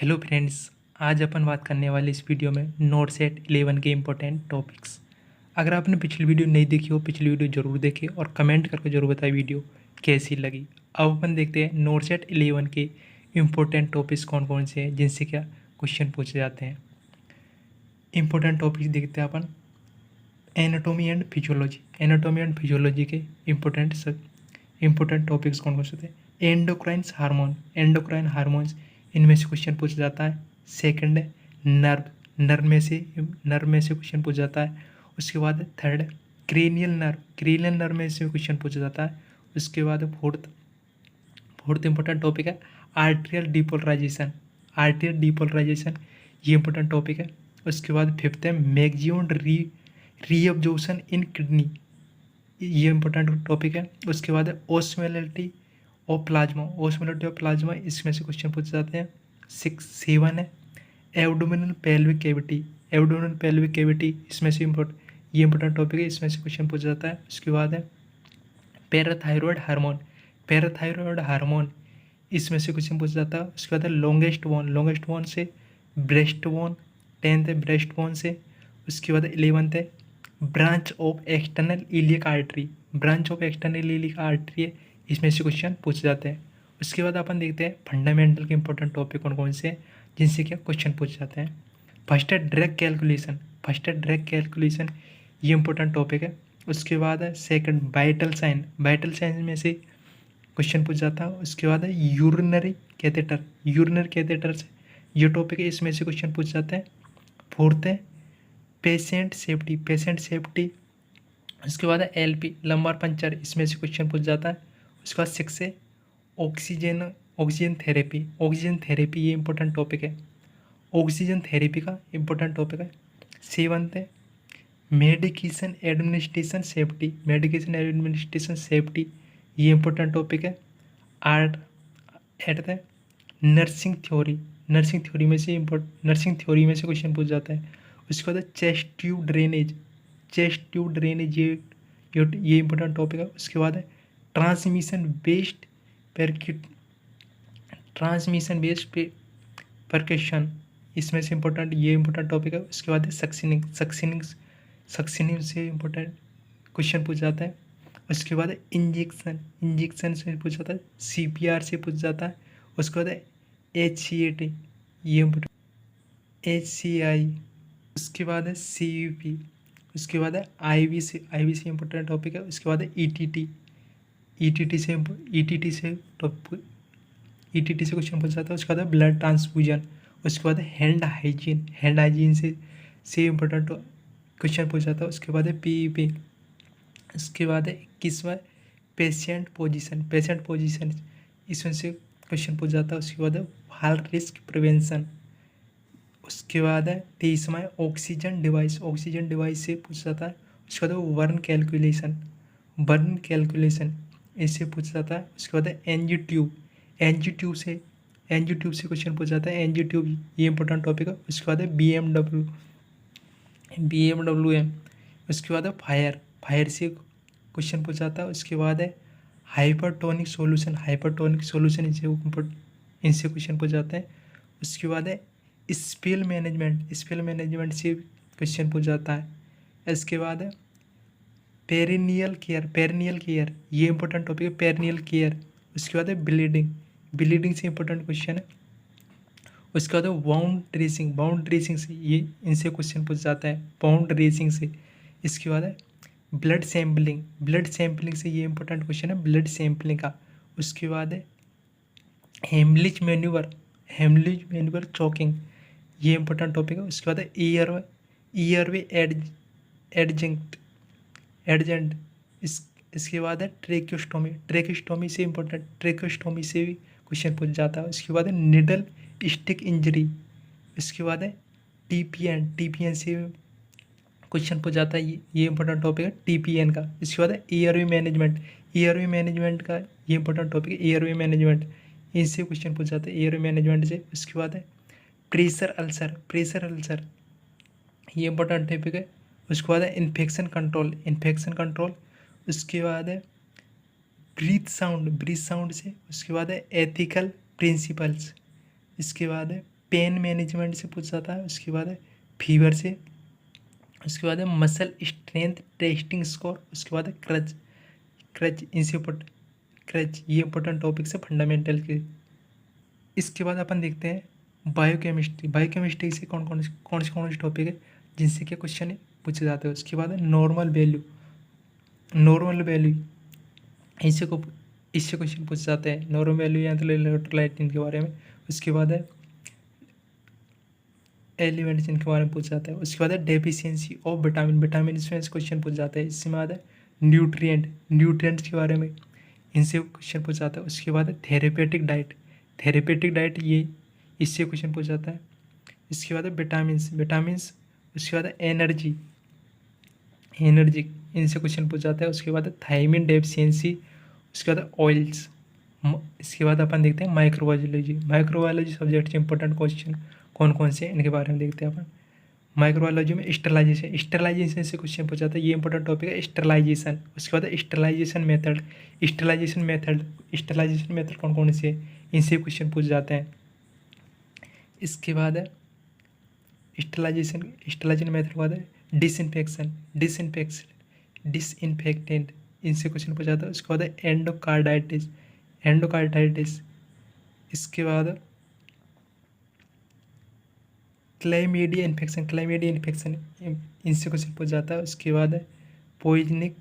Hello friends, आज अपन बात करने वाले इस वीडियो में नोट सेट 11 के इम्पोर्टेंट टॉपिक्स। अगर आपने पिछली वीडियो नहीं देखी हो, पिछली वीडियो जरूर देखें और कमेंट करके जरूर बताएं वीडियो कैसी लगी। अब अपन देखते हैं नोट सेट 11 के इम्पोर्टेंट टॉपिक्स कौन कौन से हैं जिनसे क्या क्वेश्चन पूछे जाते हैं। इम्पोर्टेंट टॉपिक्स देखते हैं अपन anatomy and physiology. Anatomy and physiology के इम्पोर्टेंट टॉपिक्स कौन कौन से होते हैं। एंडोक्राइन हार्मोन्स, इनमें से क्वेश्चन पूछा जाता है। सेकंड है नर्व में से क्वेश्चन पूछा जाता है। उसके बाद थर्ड है क्रेनियल नर्व में से क्वेश्चन पूछा जाता है। उसके बाद फोर्थ इंपॉर्टेंट टॉपिक है आर्टेरियल डीपोलराइजेशन, ये इंपॉर्टेंट टॉपिक है। उसके बाद फिफ्थ है मैक्सिमम रीअब्जॉर्प्शन इन किडनी, ये इंपॉर्टेंट टॉपिक है। उसके बाद है ऑस्मोलैरिटी ऑफ प्लाज्मा, इसमें से क्वेश्चन पूछे जाते हैं। 7 है एब्डोमिनल पेल्विक कैविटी, इसमें से ये इंपॉर्टेंट टॉपिक है, इसमें से क्वेश्चन पूछा जाता है। उसके बाद है पैराथायरॉयड हार्मोन, इसमें से क्वेश्चन पूछा जाता है। उसके बाद है लॉन्गेस्ट बोन से ब्रेस्ट बोन, 10th है ब्रेस्ट बोन से। उसके बाद 11th है branch of external iliac artery है, इसमें से क्वेश्चन पूछे जाते हैं। उसके बाद अपन देखते हैं फंडामेंटल के इंपॉर्टेंट टॉपिक कौन कौन से हैं जिनसे क्या क्वेश्चन पूछे जाते हैं। फर्स्ट है ड्रग कैलकुलेशन, ये इंपॉर्टेंट टॉपिक है। उसके बाद है सेकंड वाइटल साइन में से क्वेश्चन पूछा जाता है। उसके बाद है यूरिनरी कैथेटर से ये टॉपिक है, इसमें से क्वेश्चन पूछे जाते हैं। फोर्थ है पेशेंट सेफ्टी। उसके बाद है LP लंबार पंचर, इसमें से क्वेश्चन पूछ जाता है। उसके बाद 6 है ऑक्सीजन थेरेपी, ये इंपॉर्टेंट टॉपिक है। ऑक्सीजन थेरेपी का इंपॉर्टेंट टॉपिक है। 7th है मेडिकेशन एडमिनिस्ट्रेशन सेफ्टी, ये इंपॉर्टेंट टॉपिक है। 8th है नर्सिंग थ्योरी में से क्वेश्चन पूछ जाता है। उसके बाद चेस्ट ट्यूब ड्रेनेज, ये इंपॉर्टेंट टॉपिक है। उसके बाद है ट्रांसमिशन बेस्ड परकशन, इसमें से ये इंपॉर्टेंट टॉपिक है। उसके बाद है सक्शनिंग से इंपॉर्टेंट क्वेश्चन पूछ जाता है। उसके बाद है इंजेक्शन से पूछ जाता है। CPR से पूछ जाता है। उसके बाद है HCAT, ये HCI, उसके बाद है CUP, उसके बाद है IVC इंपॉर्टेंट टॉपिक है। उसके बाद है ETT से क्वेश्चन पूछा जाता है। उसके बाद है ब्लड ट्रांसफ्यूजन। उसके बाद है हैंड हाइजीन से इंपॉर्टेंट क्वेश्चन पूछा जाता है। उसके बाद है PEP। उसके बाद है 21वां पेशेंट पोजीशन, इसमें से क्वेश्चन पूछा जाता है। उसके बाद है हार्ट रिस्क प्रिवेंशन। उसके बाद है 23वां ऑक्सीजन डिवाइस से पूछा जाता है। उसके बाद है बर्न कैलकुलेशन, इससे पूछा जाता है। उसके बाद है एनजी ट्यूब से क्वेश्चन पूछा जाता है। एनजी ट्यूब ये इंपॉर्टेंट टॉपिक है। उसके बाद है BMWM। उसके बाद है फायर से क्वेश्चन पूछा जाता है। उसके बाद है हाइपरटोनिक सॉल्यूशन, इनसे क्वेश्चन पूछा जाता है। उसके बाद है स्पेल मैनेजमेंट से क्वेश्चन पूछा जाता है। इसके बाद है पेरिनियल केयर, ये इंपॉर्टेंट टॉपिक है पेरिनियल केयर। उसके बाद है ब्लीडिंग से इंपॉर्टेंट क्वेश्चन है। उसके बाद है बाउंड ड्रेसिंग से ये इनसे क्वेश्चन पूछा जाता है, बाउंड ड्रेसिंग से। इसके बाद है ब्लड सैम्पलिंग से ये इंपॉर्टेंट क्वेश्चन है ब्लड सैम्पलिंग का। उसके बाद है हेमलिज मैन्यूवर चॉकिंग, ये इंपॉर्टेंट टॉपिक है। उसके बाद है ईयरवे एडजेंट, इसके बाद है ट्रेकोस्टोमी से भी क्वेश्चन पूछ जाता है। उसके बाद है निडल स्टिक इंजरी। इसके बाद है TPN से क्वेश्चन पूछ जाता है, ये इंपॉर्टेंट टॉपिक है TPN का। इसके बाद है एयरवे मैनेजमेंट का ये इंपॉर्टेंट टॉपिक है एयरवे मैनेजमेंट, इनसे क्वेश्चन पूछ जाता है एयरवे मैनेजमेंट से। उसके बाद है प्रेशर अल्सर, ये इंपॉर्टेंट टॉपिक है। उसके बाद है इन्फेक्शन कंट्रोल। उसके बाद है ब्रीथ साउंड से। उसके बाद है एथिकल प्रिंसिपल्स। इसके बाद है पेन मैनेजमेंट से पूछ जाता है। उसके बाद है फीवर से। उसके बाद है मसल स्ट्रेंथ टेस्टिंग स्कोर। उसके बाद है क्रच क्रच इंसिपट क्रच, ये इंपॉर्टेंट टॉपिक है फंडामेंटल के। इसके बाद अपन देखते हैं बायोकेमिस्ट्री। बायोकेमिस्ट्री से कौन से टॉपिक है जिनसे क्या क्वेश्चन पूछे जाते हैं। उसके बाद है नॉर्मल वैल्यू। नॉर्मल वैल्यू इससे क्वेश्चन पूछे जाते हैं, नॉर्मल वैल्यू या तो इलेक्ट्रोलाइट के बारे में। उसके बाद है एलिमेंट जिनके बारे में पूछा जाता है। उसके बाद है डेफिशिएंसी ऑफ विटामिन। विटामिन से क्वेश्चन पूछा जाता है। इसके बाद है न्यूट्रिएंट्स के बारे में, इनसे क्वेश्चन पूछा जाता है। उसके बाद है थेरेपेटिक डाइट, ये इससे क्वेश्चन पूछा जाता है। इसके बाद है विटामिन्स। उसके बाद है एनर्जी, इनसे क्वेश्चन पूछा जाता है। उसके बाद है थायमिन डेफिशिएंसी। उसके बाद है ऑयल्स। इसके बाद अपन देखते हैं माइक्रोबायोलॉजी सब्जेक्ट से इंपॉर्टेंट क्वेश्चन कौन से इनके बारे में देखते हैं अपन। माइक्रोबायोलॉजी में स्टरलाइजेशन से क्वेश्चन पूछा जाता है, ये इंपॉर्टेंट टॉपिक है स्टरलाइजेशन। उसके बाद स्टरलाइजेशन मेथड कौन से, इनसे क्वेश्चन पूछ जाते हैं। इसके बाद है स्टरलाइजेशन मेथड के बाद है डिसइंफेक्टेंट, इनसे क्वेश्चन पूछा जाता है। उसके बाद है एंडोकार्डाइटिस। इसके बाद क्लाइमीडिया इन्फेक्शन, इनसे क्वेश्चन पूछा जाता है। उसके बाद है पॉइजनिक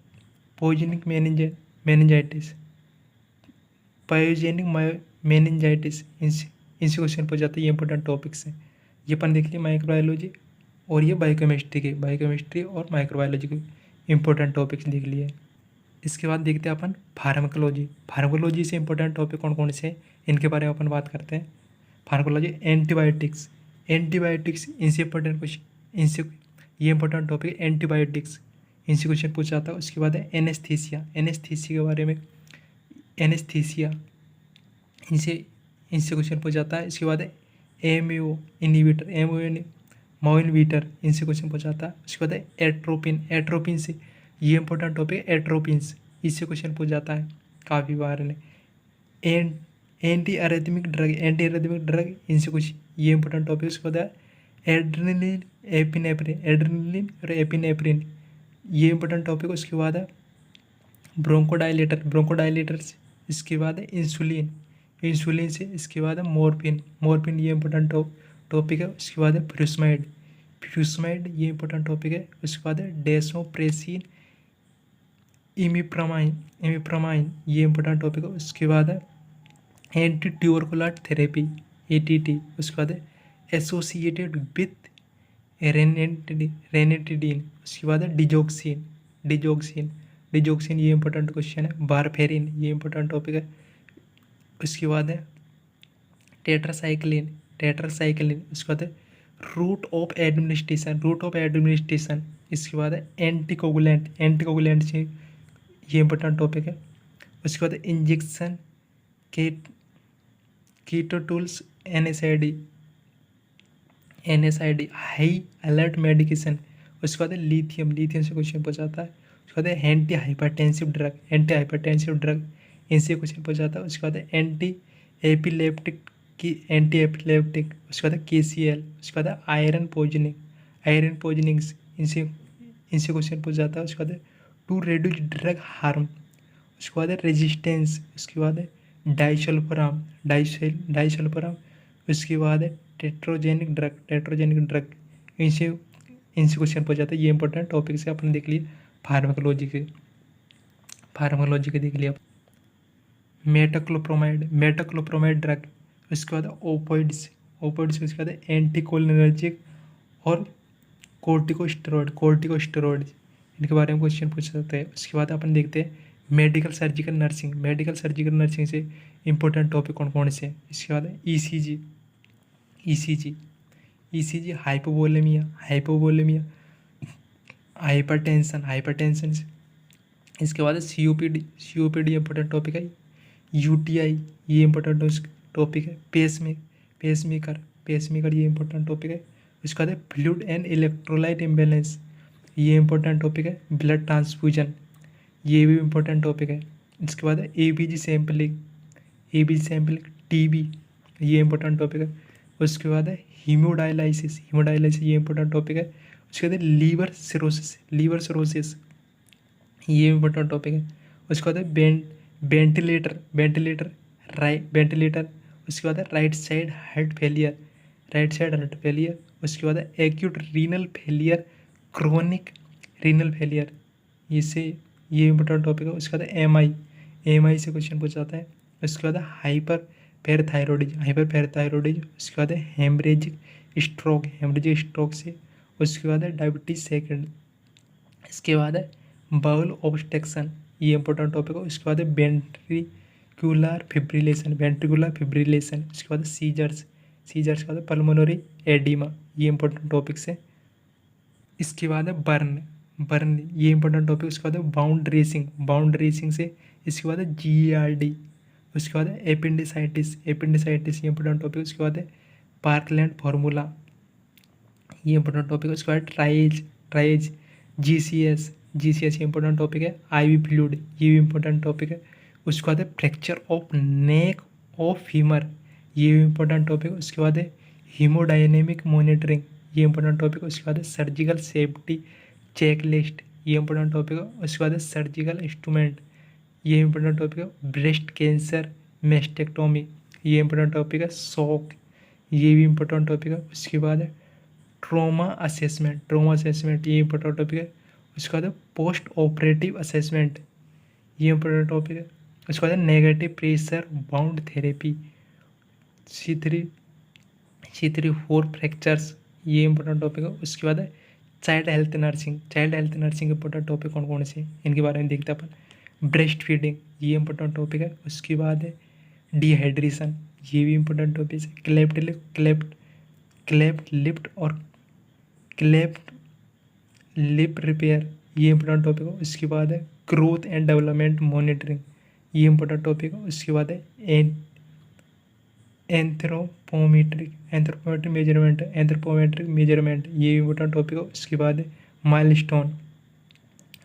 मेनिंजाइटिस, इनसे क्वेश्चन पूछा जाता है। ये इंपॉर्टेंट टॉपिक्स हैं। ये अपन देख लिए माइक्रोबायोलॉजी और ये बायोकेमिस्ट्री और माइक्रोबायोलॉजी के इंपॉर्टेंट टॉपिक्स देख लिए। इसके बाद देखते हैं अपन फार्माकोलॉजी से इंपॉर्टेंट टॉपिक कौन से हैं, इनके बारे में अपन बात करते हैं। फार्माकोलॉजी एंटीबायोटिक्स, इनसे इंपॉर्टेंट क्वेश्चन, इनसे ये इंपॉर्टेंट टॉपिक है एंटीबायोटिक्स, इनसे क्वेश्चन पूछा जाता है। उसके बाद है एनेस्थीसिया के बारे में, इनसे क्वेश्चन पूछा जाता है। इसके बाद है एमओ इनहिबिटर, इनसे क्वेश्चन पूछा जाता है। उसके बाद है एट्रोपिन से, ये इंपॉर्टेंट टॉपिक है एट्रोपिन्स, इससे क्वेश्चन पूछा जाता है काफ़ी बार ने। एंटी अरिथमिक ड्रग, इनसे कुछ ये इंपॉर्टेंट टॉपिक। उसके बाद है एड्रेनलिन और एपिनेफ्रिन, ये इंपॉर्टेंट टॉपिक। उसके बाद है ब्रोंकोडाइलेटर्स। इसके बाद है इंसुलिन से। इसके बाद है मॉर्फिन, ये इंपॉर्टेंट टॉपिक है। उसके बाद है फ्यूसमाइड, ये इंपॉर्टेंट टॉपिक है। उसके बाद है डेसोप्रेसिन, इमिप्रामाइन, ये इंपॉर्टेंट टॉपिक है। उसके बाद है एंटी ट्यूबरकुलर थेरेपी, ATT। उसके बाद है एसोसिएटेड विथ रेनिटिडीन। उसके बाद है डिजोक्सिन, ये इंपॉर्टेंट क्वेश्चन है। वारफेरिन, ये इंपॉर्टेंट टॉपिक है। उसके बाद है टेट्रासाइक्लिन। उसके बाद है रूट ऑफ एडमिनिस्ट्रेशन। इसके बाद है एंटीकोगुलेंट से, ये इंपॉर्टेंट टॉपिक है। उसके बाद इंजेक्शन कीटो tools, NSAID high alert medication. उसके बाद है लिथियम से क्वेश्चन पूछा जाता है। उसके बाद है एंटी हाइपरटेंसिव ड्रग, इनसे क्वेश्चन पूछा जाता है। उसके बाद है एंटी एपिलेप्टिक। उसके बाद है KCL। उसके बाद है आयरन पॉइजनिंग, इनसे क्वेश्चन पूछा जाता है। उसके बाद है टू रिड्यूस ड्रग हार्म। उसके बाद है रेजिस्टेंस। उसके बाद है डाइसल्फराम। उसके बाद है टेट्रोजेनिक ड्रग, इनसे क्वेश्चन पूछा जाता है। ये इंपॉर्टेंट टॉपिक से अपन देख लिए फार्माकोलॉजी के देख लिया। मेटाक्लोप्रोमाइड ड्रग। उसके बाद ओपोइड्स। उसके बाद एंटीकोलिनर्जिक और कोर्टिकोस्टेरॉइड, इनके बारे में क्वेश्चन पूछा जाता है। उसके बाद अपन देखते हैं मेडिकल सर्जिकल नर्सिंग से इंपॉर्टेंट टॉपिक कौन से हैं। इसके बाद ECG हाइपोवोलेमिया, हाइपरटेंशन। इसके बाद है COPD इंपॉर्टेंट टॉपिक है। UTI, ये इंपॉर्टेंट टॉपिक है। पेसमेकर, ये इंपॉर्टेंट टॉपिक है। उसके बाद है फ्लूइड एंड इलेक्ट्रोलाइट इम्बैलेंस, ये इंपॉर्टेंट टॉपिक है। ब्लड ट्रांसफ्यूजन, ये भी इंपॉर्टेंट टॉपिक है। इसके बाद है ABG सैम्पलिंग, TB, ये इंपॉर्टेंट टॉपिक है। उसके बाद है हीमोडायलाइसिस, हीमोडायलाइसिस ये इंपॉर्टेंट टॉपिक है। उसके बाद है लीवर सिरोसिस, लीवर सिरोसिस ये इंपॉर्टेंट टॉपिक है। उसके बाद है वेंटिलेटर, वेंटिलेटर वेंटिलेटर। उसके बाद है right side heart failure, right side heart failure. उसके बाद है acute renal failure, chronic renal failure, इससे ये इंपॉर्टेंट टॉपिक है। उसके बाद एम आई से क्वेश्चन पूछा जाता है। उसके बाद हाइपर पैराथायरॉयडिज्म, हाइपर पैराथायरॉयडिज्म। उसके बाद है हेमरेजिक स्ट्रोक, हेमरेजिक स्ट्रोक से। उसके बाद है डायबिटीज सेकंड। इसके बाद है बाउल ऑब्स्ट्रक्शन, ये इंपॉर्टेंट टॉपिक है। उसके बाद है वेंट्रिकुलर फिब्रिलेशन, वेंट्रिकुलर फिब्रिलेशन। उसके बाद है सीजर्स, सीजर्स के बाद पल्मोनरी एडिमा, ये इंपॉर्टेंट टॉपिक्स है। इसके बाद है बर्न, बर्न ये इंपॉर्टेंट टॉपिक। उसके बाद है बाउंड रेसिंग, बाउंड रेसिंग से। इसके बाद है GERD। उसके बाद है एपेंडिसाइटिस, एपेंडिसाइटिस ये इंपॉर्टेंट टॉपिक। उसके बाद है पार्कलैंड फार्मूला, ये इंपॉर्टेंट टॉपिक है। उसके बाद ट्राइज, ट्राइज GCS, GCS ये इंपॉर्टेंट टॉपिक है। IV फ्लूइड ये भी इंपॉर्टेंट टॉपिक है। उसके बाद है fracture of neck of femur, ये भी इंपॉर्टेंट टॉपिक है। उसके बाद है हीमोडायनेमिक मॉनिटरिंग, ये इंपॉर्टेंट टॉपिक है। उसके बाद है सर्जिकल सेफ्टी चेकलिस्ट, ये इंपॉर्टेंट टॉपिक है। उसके बाद है सर्जिकल इंस्ट्रूमेंट, ये इंपॉर्टेंट टॉपिक है। ब्रेस्ट कैंसर मेस्टेक्टोमी, ये इंपॉर्टेंट टॉपिक है। शॉक, ये भी इंपॉर्टेंट टॉपिक है। उसके बाद है ट्रॉमा असेसमेंट, ट्रॉमा असेसमेंट ये इंपॉर्टेंट टॉपिक है। उसके बाद है पोस्ट ऑपरेटिव असेसमेंट, ये इंपॉर्टेंट टॉपिक है। उसके बाद है negative pressure bound therapy, C3-4 fractures, ये इंपॉर्टेंट टॉपिक है। उसके बाद है child health nursing, child health nursing important topic कौन कौन से इनके बारे में देखते हैं अपन। ब्रेस्ट फीडिंग ये इंपॉर्टेंट टॉपिक है। उसके बाद है डिहाइड्रेशन, ये भी इंपॉर्टेंट टॉपिक है। क्लेफ्ट लिफ्ट और क्लेफ्ट लिप रिपेयर, ये इंपॉर्टेंट टॉपिक है। उसके बाद है ग्रोथ एंड डेवलपमेंट मॉनिटरिंग, ये इंपॉर्टेंट टॉपिक है। उसके बाद है एंथ्रोपोमेट्रिक मेजरमेंट, एंथ्रोपोमेट्रिक मेजरमेंट ये इंपॉर्टेंट टॉपिक है। उसके बाद है माइलस्टोन,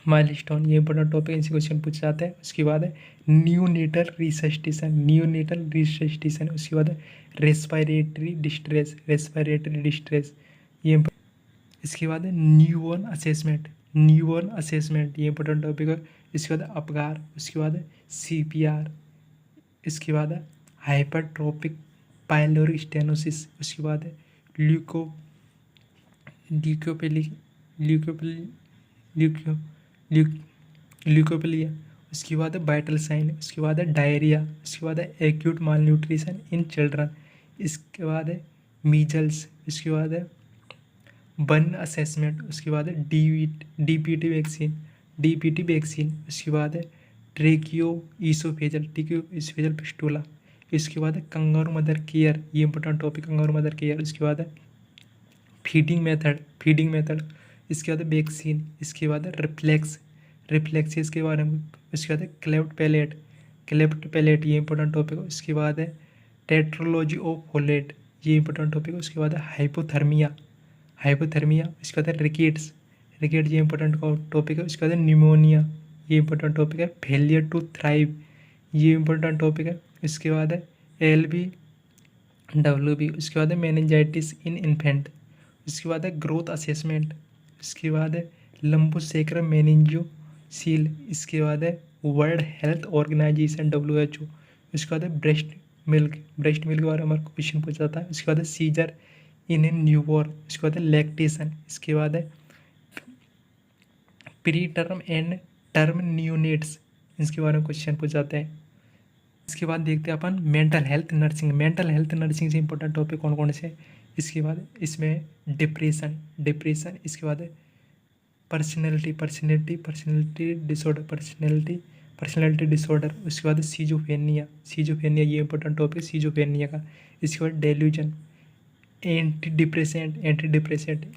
माइलस्टोन ये इंपॉर्टेंट टॉपिक, इनसे क्वेश्चन पूछे जाते हैं। उसके बाद है न्यूनेटल रिसस्टेशन, न्यूनेटल रिसस्टेशन। उसके बाद है रेस्पिरेटरी डिस्ट्रेस, रेस्पिरेटरी डिस्ट्रेस ये। इसके बाद है न्यूबॉर्न असेसमेंट, न्यूबॉर्न असेसमेंट ये इंपॉर्टेंट टॉपिक है। इसके बाद है अपगार। उसके बाद है CPR। इसके बाद है हाइपरट्रोपिक पाइलोरी स्टेनोसिस। उसके बाद है ल्यूकोपेलिया। उसके बाद है वाइटल साइन। उसके बाद है डायरिया। उसके बाद है acute mall nutrition in children. इसके बाद है मीजल्स। इसके बाद है बर्न असेसमेंट। उसके बाद है DPT वैक्सीन, DPT वैक्सीन। उसके बाद है ट्रेकियो ईसोफेजल पिस्टूला। इसके बाद है कंगारू मदर केयर, ये important topic kangaroo mother care. उसके बाद है फीडिंग मेथड, फीडिंग मेथड। इसके बाद है वैक्सीन। इसके बाद है रिफ्लेक्सेस के बारे में। उसके बाद है क्लेफ्ट पैलेट ये इंपॉर्टेंट टॉपिक है। उसके बाद है टेट्रोलॉजी ऑफ फोलेट, ये इंपॉर्टेंट टॉपिक है। उसके बाद है हाइपोथर्मिया, इसके बाद है रिकेट्स ये इंपॉर्टेंट टॉपिक है। उसके बाद है निमोनिया, ये इंपॉर्टेंट टॉपिक है। फेलियर टू थ्राइव ये इंपॉर्टेंट टॉपिक है। इसके बाद है LBWB। उसके बाद है मेनिंजाइटिस इन इन्फेंट। उसके बाद है ग्रोथ असेसमेंट। इसके बाद है लंबोसेक्रम मेनिंजियोसील। इसके बाद है वर्ल्ड हेल्थ ऑर्गेनाइजेशन WHO। उसके बाद है ब्रेस्ट मिल्क के बारे में क्वेश्चन पूछा जाता है। उसके बाद है सीजर इन न्यूबॉर्न। उसके बाद है लैक्टेशन। इसके बाद है pre term and term neonates, इसके बारे में क्वेश्चन पूछ जाते हैं। इसके बाद देखते हैं अपन mental health nursing, mental health nursing से इंपॉर्टेंट टॉपिक कौन कौन से। इसके बाद इसमें डिप्रेशन, इसके बाद है पर्सनैलिटी डिसऑर्डर। उसके बाद सीजोफेनिया, ये इंपॉर्टेंट टॉपिक सीजोफेनिया का। इसके बाद डेल्यूजन, एंटी डिप्रेसेंट,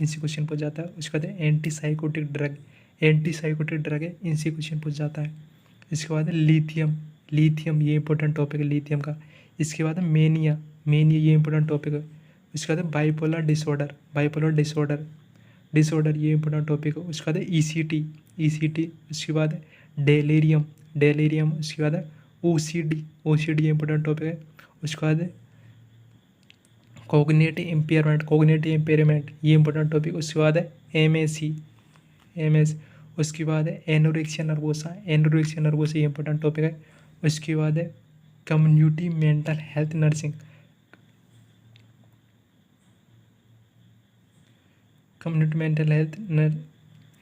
इनसे क्वेश्चन पूछ जाता है। उसके बाद एंटी साइकोटिक ड्रग है, इनसे क्वेश्चन पूछ जाता है। इसके बाद लिथियम ये इंपॉर्टेंट टॉपिक है लिथियम का। इसके बाद मेनिया ये इंपॉर्टेंट टॉपिक है। उसके बाद बाइपोलर डिसऑर्डर ये इंपॉर्टेंट टॉपिक है। उसके बाद ECT। उसके बाद डेलेरियम। उसके बाद OCD ये इंपॉर्टेंट टॉपिक है। उसके बाद कोग्निटिव इम्पेयरमेंट ये इंपॉर्टेंट टॉपिक। उसके बाद है एमएस। उसके बाद है एनोरेक्सिया नर्वोसा ये इंपॉर्टेंट टॉपिक है। उसके बाद है community mental health nursing,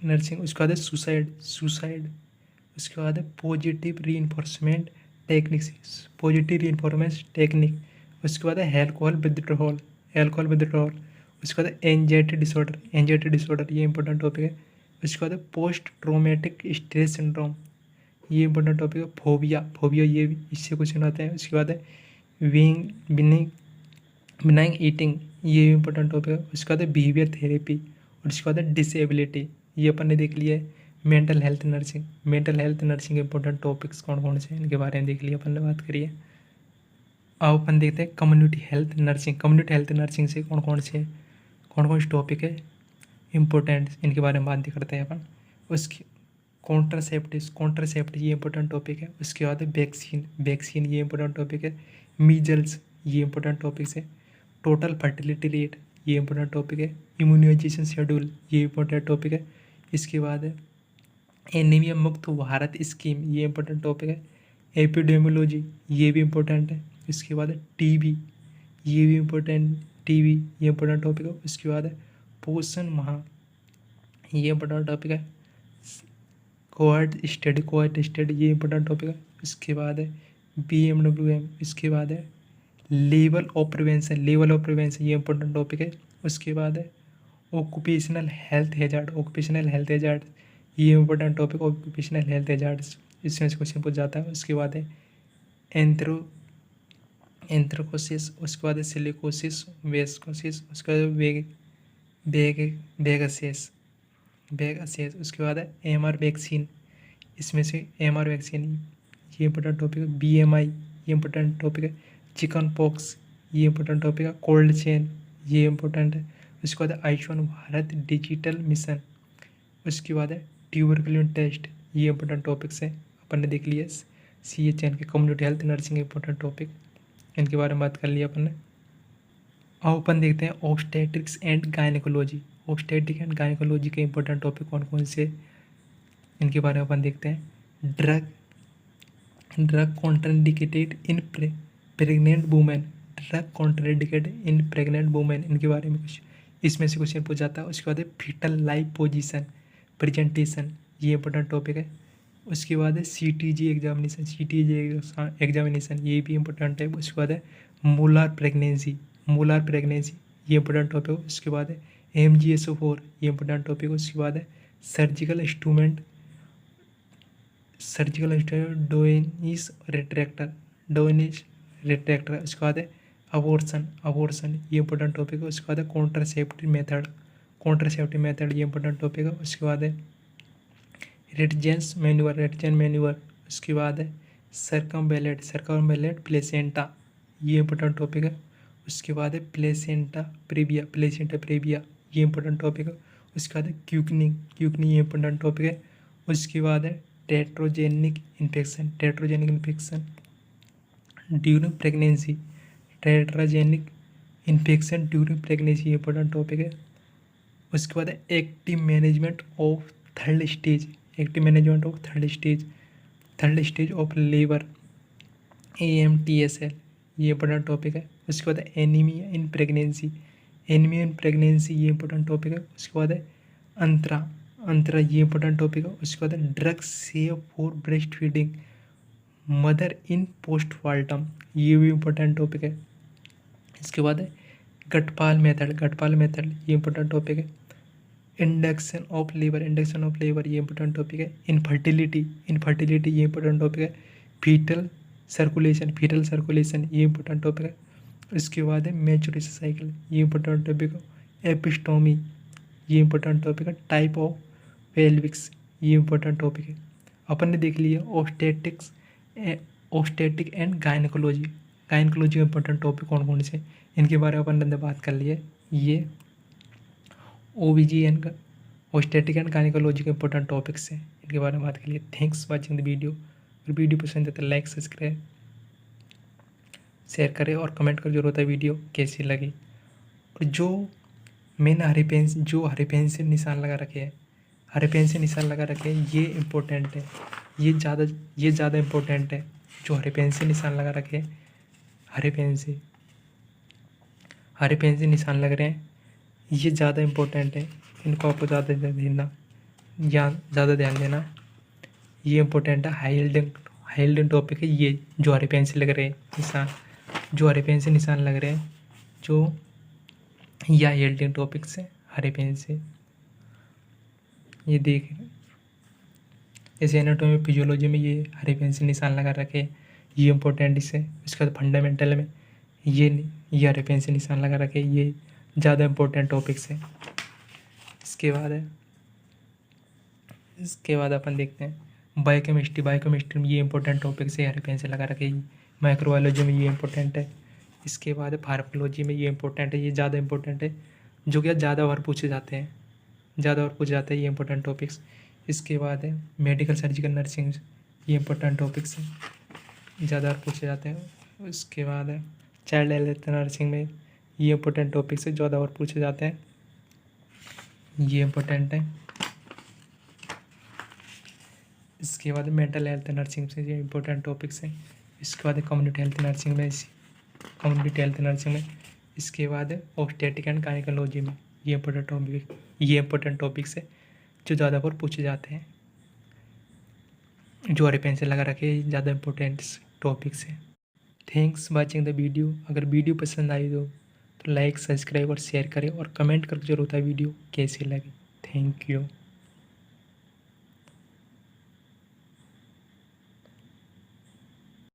nursing. उसके बाद है सुसाइड। उसके बाद है पॉजिटिव रीइंफोर्समेंट टेक्निक। उसके बाद है अल्कोहल विथड्रॉल। उसके बाद है एंजाइटी डिसऑर्डर ये इंपॉर्टेंट टॉपिक है। उसके बाद है पोस्ट ट्रॉमेटिक स्ट्रेस सिंड्रोम ये इंपॉर्टेंट टॉपिक है। फोबिया ये भी इससे क्वेश्चन आते हैं। उसके बाद है बिनाइंग ईटिंग ये इंपॉर्टेंट टॉपिक है। उसके बाद है बिहेवियर थेरेपी। और उसके बाद है डिसेबिलिटी ये अपन ने देख लिया है। Mental health nursing important topics कौन कौन से इनके बारे में देख लिया अपन ने, बात करिए। अब अपन देखते हैं कम्युनिटी हेल्थ नर्सिंग से कौन कौन से टॉपिक है इम्पोर्टेंट, इनके बारे में बात करते हैं अपन। उसकी कॉन्ट्रासेप्टिव ये इंपॉर्टेंट टॉपिक है। उसके बाद है वैक्सीन ये इंपॉर्टेंट टॉपिक है। मीजल्स ये इंपॉर्टेंट टॉपिक्स है। टोटल फर्टिलिटी रेट ये इंपॉर्टेंट टॉपिक है। इम्यूनाइजेशन शेड्यूल ये इंपॉर्टेंट टॉपिक है। इसके बाद है एनीमिया मुक्त भारत स्कीम ये इंपॉर्टेंट टॉपिक है। एपिडेमियोलॉजी ये भी इंपॉर्टेंट है। इसके बाद है टीबी ये इंपॉर्टेंट टॉपिक है। उसके बाद है पोषण माह ये इंपॉर्टेंट टॉपिक है। कोहॉर्ट स्टडी ये इंपॉर्टेंट टॉपिक है। इसके बाद है BMWM। इसके बाद है लेवल ऑफ प्रिवेंशन ये इंपॉर्टेंट टॉपिक है। उसके बाद है ऑक्यूपेशनल हेल्थ हैजार्ड ये important topic. Occupational health hazards इसमें से क्वेश्चन पूछ जाता है। उसके बाद है एंथ्रोकोसिस। उसके बाद है सिलिकोसिस वेस्कोसिस। उसके बाद वेगासियस। उसके बाद है AMR वैक्सीन, इसमें से AMR वैक्सीन ये इंपॉर्टेंट टॉपिक है। BMI ये इंपॉर्टेंट टॉपिक है। चिकन पॉक्स ये इंपॉर्टेंट टॉपिक है। कोल्ड चेन ये इंपॉर्टेंट है। उसके बाद है आयुष्मान भारत डिजिटल मिशन। उसके बाद है ट्यूबरकुलोसिस टेस्ट ये इंपॉर्टेंट टॉपिक्स है, अपन ने देख लिया। CHN के community health nursing important topic, इनके बारे में बात कर लिया अपन ने। अब अपन देखते हैं ऑब्स्टेट्रिक्स एंड गायनेकोलॉजी के इंपॉर्टेंट टॉपिक कौन कौन से, इनके बारे में अपन देखते हैं। Drug contraindicated in pregnant women इनके बारे में कुछ इसमें से क्वेश्चन पूछ जाता है। उसके बाद है फीटल लाइफ पोजीशन प्रेजेंटेशन ये इंपॉर्टेंट टॉपिक है। उसके बाद है CTG एग्जामिनेशन ये भी इंपॉर्टेंट है। उसके बाद है मोलार प्रेगनेंसी ये इंपॉर्टेंट टॉपिक है। उसके बाद है MgSO4 ये इंपॉर्टेंट टॉपिक है। उसके बाद है सर्जिकल इंस्ट्रूमेंट डोइनिस रेट्रैक्टर। उसके बाद है अबॉर्शन ये इंपॉर्टेंट टॉपिक है। उसके बाद है कॉन्ट्रासेप्टिव मेथड ये इंपॉर्टेंट टॉपिक है। उसके बाद है रेटजेंस मैन्यूवर। उसके बाद है सर्कमवेलेट प्लेसेंटा ये इंपॉर्टेंट टॉपिक है। उसके बाद है प्लेसेंटा प्रेविया ये इंपॉर्टेंट टॉपिक है। उसके बाद है क्यूकनिंग ये इंपॉर्टेंट टॉपिक है। उसके बाद है टेट्रोजेनिक इन्फेक्शन ड्यूरिंग प्रेगनेंसी ये इंपॉर्टेंट टॉपिक है। उसके बाद है active management of third stage of labour AMTSL ये इंपॉर्टेंट टॉपिक है। उसके बाद है एनीमिया इन प्रेगनेंसी ये इंपॉर्टेंट टॉपिक है। उसके बाद है अंतरा ये इंपॉर्टेंट टॉपिक है। उसके बाद है drug save for breast feeding mother in postmortem ये भी इंपॉर्टेंट टॉपिक है। इसके बाद है गटपाल मेथड ये इंपॉर्टेंट टॉपिक है। इंडक्शन ऑफ लेबर ये इंपॉर्टेंट टॉपिक है। इनफर्टिलिटी ये इंपॉर्टेंट टॉपिक है। फीटल सर्कुलेशन ये इंपॉर्टेंट टॉपिक है। इसके बाद है मैच्योरेशन साइकिल ये इंपॉर्टेंट टॉपिक है। एपिस्टोमी ये इंपॉर्टेंट टॉपिक है। टाइप ऑफ पेल्विक्स ये इंपॉर्टेंट टॉपिक है। अपन ने देख लिया obstetric and gynaecology important topic कौन कौन से, इनके बारे में अपन ने बात कर ली है। ये OBGYN का ऑब्स्टेटिक एंड गायनेकोलॉजी के इंपॉर्टेंट टॉपिक्स हैं, इनके बारे में बात कर लिए। Thanks watching the video. अगर वीडियो पसंद है तो लाइक सब्सक्राइब शेयर करें और कमेंट कर जरूरत है वीडियो कैसी लगी। और जो मैंने हरे पेन से निशान लगा रखे हैं, हरे पेन से निशान लगा रखे हैं, ये इम्पोर्टेंट है, ये ज़्यादा इम्पोर्टेंट है। जो हरे पेन से निशान लगा रखे हैं, हरे पेन से निशान लग रहे हैं, ये ज़्यादा इम्पोर्टेंट है। इनको आपको ज़्यादा ध्यान देना। ये इम्पोर्टेंट है, हाई यील्डिंग टॉपिक है। ये जो हरे पेन से लग रहे हैं निशान, जो हरे पेन से निशान लग रहे हैं, जो या यील्डिंग टॉपिक से हरे पेन से ये देख, जैसे एनाटॉमी फिजियोलॉजी में ये हरे पेन से निशान लगा रखे, ये इम्पोर्टेंट इससे। इसके बाद फंडामेंटल में ये हरे पेन से निशान लगा रखे, ये ज़्यादा इम्पोर्टेंट टॉपिक्स है। इसके बाद अपन देखते हैं बायोकेमिस्ट्री में ये इंपॉर्टेंट टॉपिक से हरे पेन से लगा रखे। माइक्रोबायोलॉजी में ये इंपॉर्टेंट है। इसके बाद फार्माकोलॉजी में ये इंपॉर्टेंट है, ये ज़्यादा इंपॉर्टेंट है, जो कि ज़्यादा बार पूछे जाते हैं, ये इंपॉर्टेंट टॉपिक्स। इसके बाद है मेडिकल सर्जिकल नर्सिंग, ये इंपॉर्टेंट टॉपिक्स हैं, ज़्यादा बार पूछे जाते हैं। उसके बाद है चाइल्ड हेल्थ नर्सिंग में ये इंपॉर्टेंट टॉपिक्स है, ज़्यादा बार पूछे जाते हैं, ये इंपॉर्टेंट है। इसके बाद मेंटल हेल्थ नर्सिंग से ये इंपॉर्टेंट टॉपिक्स हैं। इसके बाद कम्युनिटी हेल्थ नर्सिंग में इसके बाद ऑब्स्टेट्रिक एंड गायनेकोलॉजी में ये इंपॉर्टेंट टॉपिक्स है, जो ज़्यादा बार पूछे जाते हैं, जो हरे पेन से लगा रखे, ज़्यादा इंपॉर्टेंट टॉपिक्स है। Thanks watching the video. अगर वीडियो पसंद आई तो लाइक, सब्सक्राइब और शेयर करें, और कमेंट करके जरूर बताएं वीडियो कैसी लगी। Thank you.